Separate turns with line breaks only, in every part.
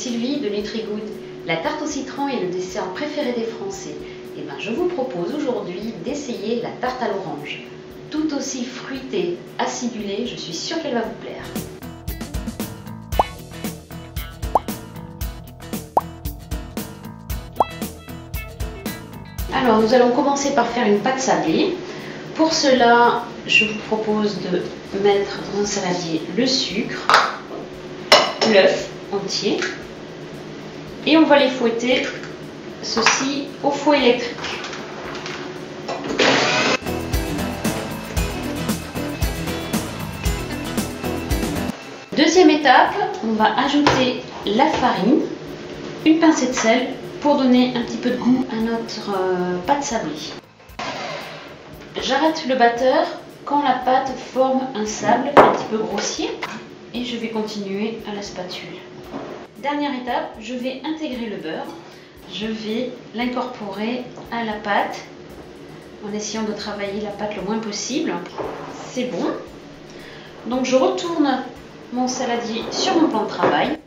Sylvie de NutriGood. La tarte au citron est le dessert préféré des Français. Et ben, je vous propose aujourd'hui d'essayer la tarte à l'orange. Tout aussi fruitée, acidulée, je suis sûre qu'elle va vous plaire. Alors, nous allons commencer par faire une pâte sablée. Pour cela, je vous propose de mettre dans un saladier le sucre, l'œuf entier, et on va les fouetter, ceci au fouet électrique. Deuxième étape, on va ajouter la farine, une pincée de sel pour donner un petit peu de goût à notre pâte sablée. J'arrête le batteur quand la pâte forme un sable un petit peu grossier et je vais continuer à la spatule. Dernière étape, je vais intégrer le beurre. Je vais l'incorporer à la pâte en essayant de travailler la pâte le moins possible. C'est bon. Donc je retourne mon saladier sur mon plan de travail.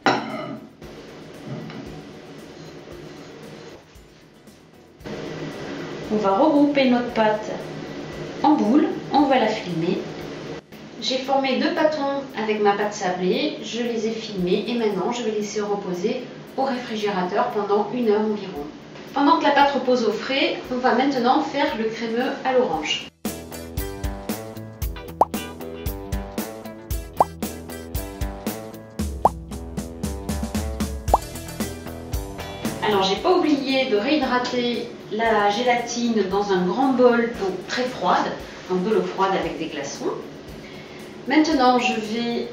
On va regrouper notre pâte en boule, on va la filmer. J'ai formé 2 pâtons avec ma pâte sablée, je les ai filmés et maintenant je vais laisser reposer au réfrigérateur pendant 1 heure environ. Pendant que la pâte repose au frais, on va maintenant faire le crémeux à l'orange. Alors j'ai pas oublié de réhydrater la gélatine dans un grand bol d'eau très froide, donc de l'eau froide avec des glaçons. Maintenant je vais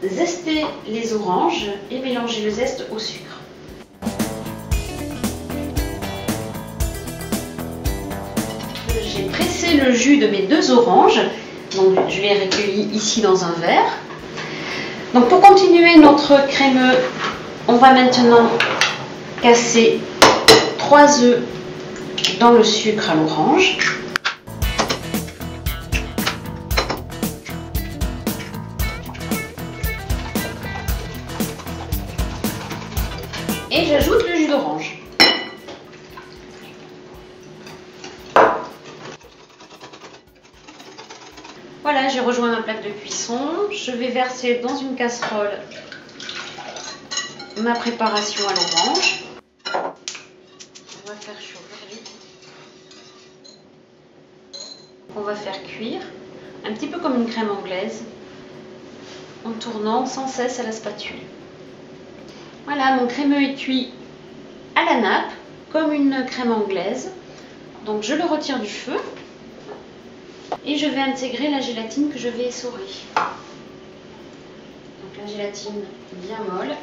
zester les oranges et mélanger le zeste au sucre. J'ai pressé le jus de mes 2 oranges, donc je l'ai recueilli ici dans un verre. Donc pour continuer notre crémeux, on va maintenant casser 3 œufs dans le sucre à l'orange. Et j'ajoute le jus d'orange. Voilà, j'ai rejoint ma plaque de cuisson. Je vais verser dans une casserole ma préparation à l'orange. On va faire chauffer. On va faire cuire, un petit peu comme une crème anglaise, en tournant sans cesse à la spatule. Voilà, mon crémeux est cuit à la nappe, comme une crème anglaise. Donc je le retire du feu et je vais intégrer la gélatine que je vais essorer. Donc la gélatine bien molle.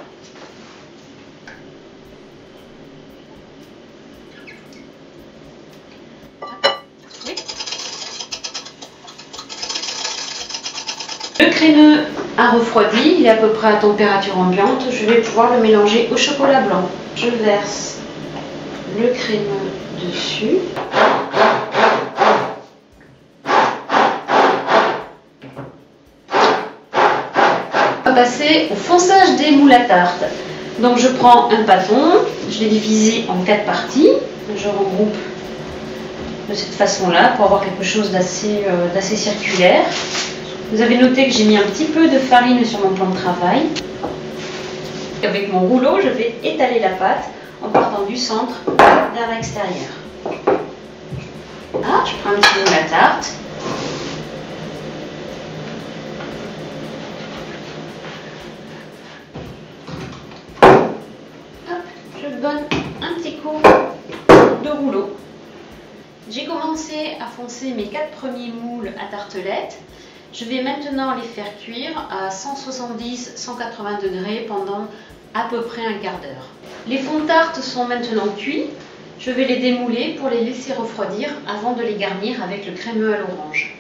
Le crémeux a refroidi, il est à peu près à température ambiante. Je vais pouvoir le mélanger au chocolat blanc. Je verse le crémeux dessus. On va passer au fonçage des moules à tarte. Donc je prends un bâton, je l'ai divisé en 4 parties. Je regroupe de cette façon-là pour avoir quelque chose d'assez circulaire. Vous avez noté que j'ai mis un petit peu de farine sur mon plan de travail. Avec mon rouleau, je vais étaler la pâte en partant du centre vers l'extérieur. Ah, je prends un petit moule à tarte. Hop, je donne un petit coup de rouleau. J'ai commencé à foncer mes 4 premiers moules à tartelette. Je vais maintenant les faire cuire à 170-180 degrés pendant à peu près un quart d'heure. Les fonds de tarte sont maintenant cuits. Je vais les démouler pour les laisser refroidir avant de les garnir avec le crémeux à l'orange.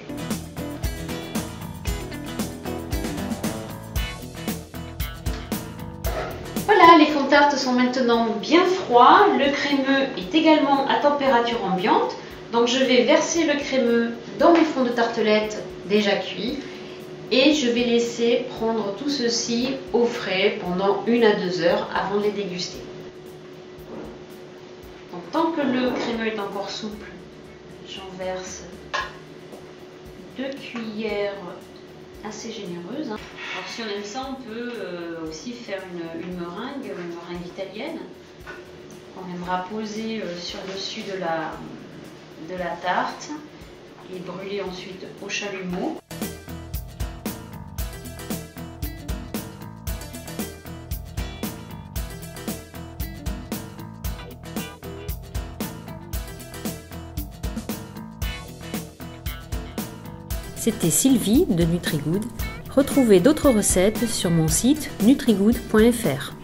Voilà, les fonds de tarte sont maintenant bien froids. Le crémeux est également à température ambiante. Donc je vais verser le crémeux dans mes fonds de tartelette déjà cuits Et je vais laisser prendre tout ceci au frais pendant 1 à 2 heures avant de les déguster. Donc, tant que le crémeux est encore souple, j'en verse 2 cuillères assez généreuses. Alors si on aime ça, on peut aussi faire une meringue italienne qu'on aimera poser sur le dessus de la tarte et brûler ensuite au chalumeau.
C'était Sylvie de NutriGood. Retrouvez d'autres recettes sur mon site nutrigood.fr.